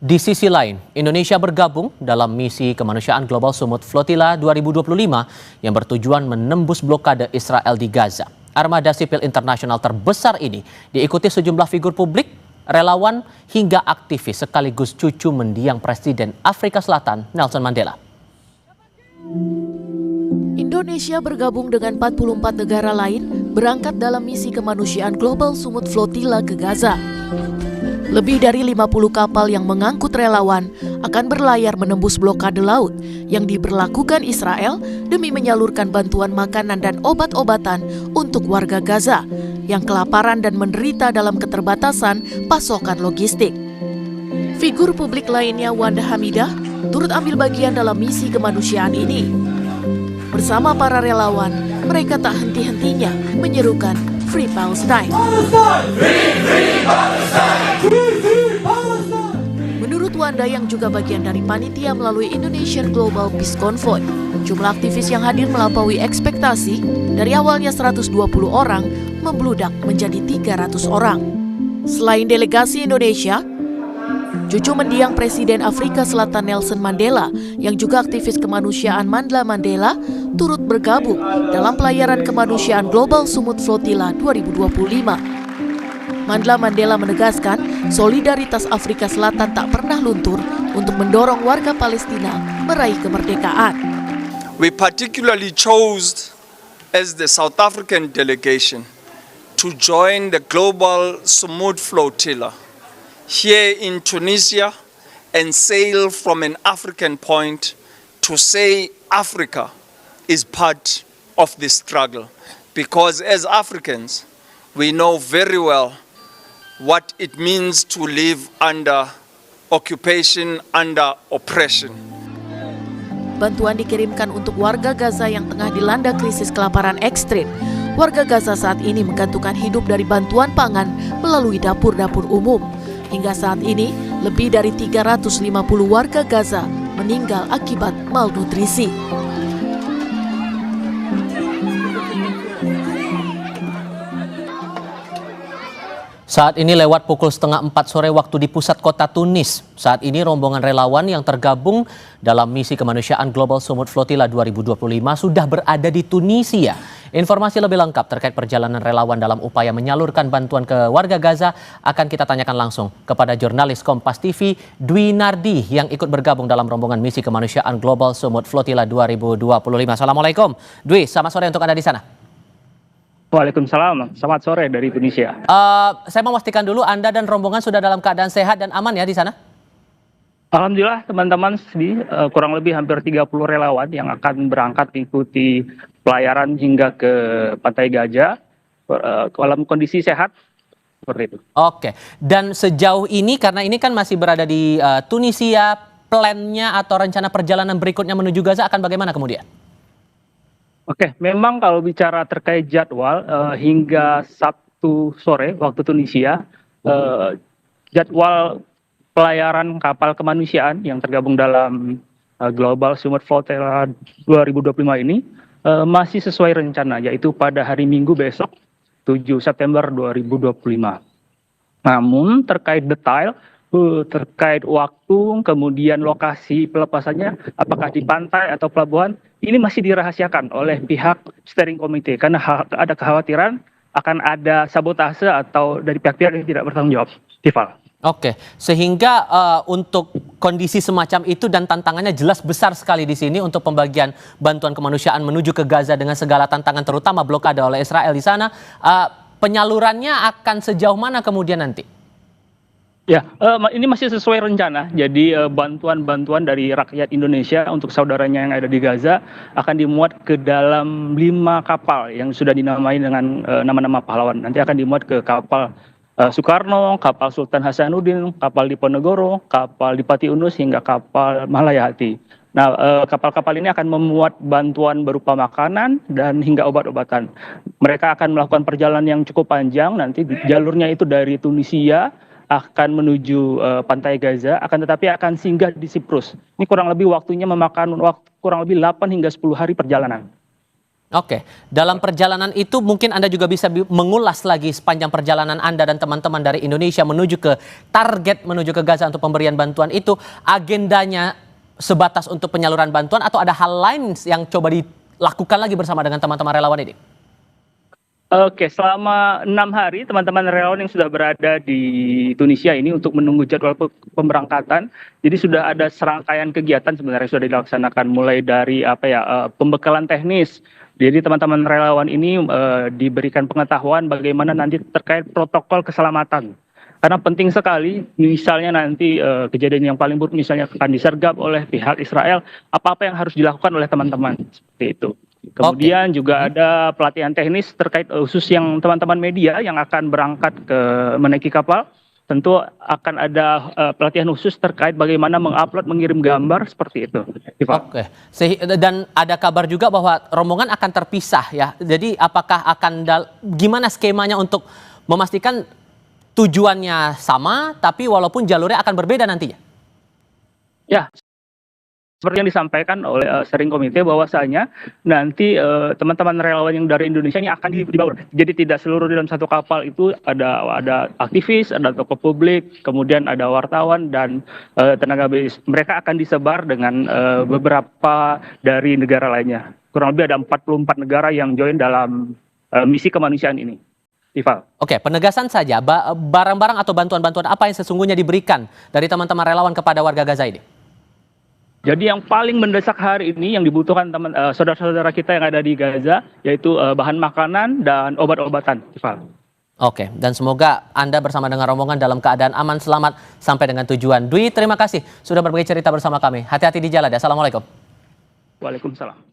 Di sisi lain, Indonesia bergabung dalam misi kemanusiaan Global Sumut Flotilla 2025 yang bertujuan menembus blokade Israel di Gaza. Armada sipil internasional terbesar ini diikuti sejumlah figur publik, relawan hingga aktivis sekaligus cucu mendiang Presiden Afrika Selatan Nelson Mandela. Indonesia bergabung dengan 44 negara lain berangkat dalam misi kemanusiaan Global Sumut Flotilla ke Gaza. Lebih dari 50 kapal yang mengangkut relawan akan berlayar menembus blokade laut yang diberlakukan Israel demi menyalurkan bantuan makanan dan obat-obatan untuk warga Gaza yang kelaparan dan menderita dalam keterbatasan pasokan logistik. Figur publik lainnya Wanda Hamidah turut ambil bagian dalam misi kemanusiaan ini. Bersama para relawan, mereka tak henti-hentinya menyerukan Free Palestine. Menurut Wanda yang juga bagian dari panitia melalui Indonesian Global Peace Convoy, jumlah aktivis yang hadir melampaui ekspektasi. Dari awalnya 120 orang membludak menjadi 300 orang. Selain delegasi Indonesia, cucu mendiang Presiden Afrika Selatan Nelson Mandela yang juga aktivis kemanusiaan Mandla Mandela turut bergabung dalam pelayaran kemanusiaan Global Sumut Flotilla 2025. Mandla Mandela menegaskan solidaritas Afrika Selatan tak pernah luntur untuk mendorong warga Palestina meraih kemerdekaan. We particularly chose as the South African delegation to join the Global Sumut Flotilla here in Tunisia and sail from an African point to say Africa is part of this struggle, because as Africans we know very well what it means to live under occupation, under oppression. Bantuan dikirimkan untuk warga Gaza yang tengah dilanda krisis kelaparan ekstrim. Warga Gaza saat ini menggantungkan hidup dari bantuan pangan melalui dapur-dapur umum. Hingga saat ini, lebih dari 350 warga Gaza meninggal akibat malnutrisi. Saat ini lewat pukul 3:30 sore waktu di pusat kota Tunis. Saat ini rombongan relawan yang tergabung dalam misi kemanusiaan Global Sumut Flotilla 2025 sudah berada di Tunisia. Informasi lebih lengkap terkait perjalanan relawan dalam upaya menyalurkan bantuan ke warga Gaza akan kita tanyakan langsung kepada jurnalis Kompas TV Dwi Nardi yang ikut bergabung dalam rombongan misi kemanusiaan Global Sumut Flotilla 2025. Assalamualaikum Dwi, selamat sore untuk Anda di sana. Waalaikumsalam, selamat sore dari Tunisia. Saya memastikan dulu Anda dan rombongan sudah dalam keadaan sehat dan aman ya di sana? Alhamdulillah teman-teman, kurang lebih hampir 30 relawan yang akan berangkat mengikuti pelayaran hingga ke Pantai Gaza dalam kondisi sehat seperti itu. Oke, dan sejauh ini karena ini kan masih berada di Tunisia, plannya atau rencana perjalanan berikutnya menuju Gaza akan bagaimana kemudian? Oke, memang kalau bicara terkait jadwal hingga Sabtu sore waktu Tunisia, jadwal pelayaran kapal kemanusiaan yang tergabung dalam Global Sumut Flotilla 2025 ini masih sesuai rencana, yaitu pada hari Minggu besok 7 September 2025. Namun terkait detail, terkait waktu, kemudian lokasi pelepasannya, apakah di pantai atau pelabuhan, ini masih dirahasiakan oleh pihak steering committee karena ada kekhawatiran akan ada sabotase atau dari pihak-pihak yang tidak bertanggung jawab. Tiffal. Oke, sehingga untuk kondisi semacam itu dan tantangannya jelas besar sekali di sini untuk pembagian bantuan kemanusiaan menuju ke Gaza dengan segala tantangan terutama blokade oleh Israel di sana. Penyalurannya akan sejauh mana kemudian nanti? Ya, ini masih sesuai rencana. Jadi bantuan-bantuan dari rakyat Indonesia untuk saudaranya yang ada di Gaza akan dimuat ke dalam 5 kapal yang sudah dinamai dengan nama-nama pahlawan. Nanti akan dimuat ke kapal Soekarno, kapal Sultan Hasanuddin, kapal Diponegoro, kapal Dipati Unus hingga kapal Malayahati. Nah, kapal-kapal ini akan memuat bantuan berupa makanan dan hingga obat-obatan. Mereka akan melakukan perjalanan yang cukup panjang. Nanti jalurnya itu dari Tunisia akan menuju Pantai Gaza, akan tetapi akan singgah di Siprus. Ini kurang lebih waktunya memakan waktu kurang lebih 8 hingga 10 hari perjalanan. Oke, dalam perjalanan itu mungkin Anda juga bisa mengulas lagi sepanjang perjalanan Anda dan teman-teman dari Indonesia menuju ke target, menuju ke Gaza untuk pemberian bantuan itu, agendanya sebatas untuk penyaluran bantuan atau ada hal lain yang coba dilakukan lagi bersama dengan teman-teman relawan ini? Oke, selama 6 hari teman-teman relawan yang sudah berada di Tunisia ini untuk menunggu jadwal pemberangkatan, jadi sudah ada serangkaian kegiatan sebenarnya sudah dilaksanakan mulai dari pembekalan teknis. Jadi teman-teman relawan ini diberikan pengetahuan bagaimana nanti terkait protokol keselamatan. Karena penting sekali, misalnya nanti kejadian yang paling buruk misalnya akan disergap oleh pihak Israel, apa-apa yang harus dilakukan oleh teman-teman seperti itu. Kemudian juga ada pelatihan teknis terkait khusus yang teman-teman media yang akan berangkat ke menaiki kapal. Tentu akan ada pelatihan khusus terkait bagaimana mengupload, mengirim gambar seperti itu. Oke, dan ada kabar juga bahwa rombongan akan terpisah ya. Jadi apakah gimana skemanya untuk memastikan tujuannya sama, tapi walaupun jalurnya akan berbeda nantinya? Ya. Seperti yang disampaikan oleh steering komite bahwasanya nanti teman-teman relawan yang dari Indonesia ini akan dibawa. Jadi tidak seluruh dalam satu kapal itu ada aktivis, ada tokoh publik, kemudian ada wartawan dan tenaga medis. Mereka akan disebar dengan beberapa dari negara lainnya. Kurang lebih ada 44 negara yang join dalam misi kemanusiaan ini. Ival. Oke, penegasan saja, barang-barang atau bantuan-bantuan apa yang sesungguhnya diberikan dari teman-teman relawan kepada warga Gaza ini? Jadi yang paling mendesak hari ini yang dibutuhkan saudara-saudara kita yang ada di Gaza yaitu bahan makanan dan obat-obatan. Oke, dan semoga Anda bersama dengan rombongan dalam keadaan aman, selamat sampai dengan tujuan. Dwi, terima kasih sudah berbagi cerita bersama kami. Hati-hati di jalan ya. Assalamualaikum. Waalaikumsalam.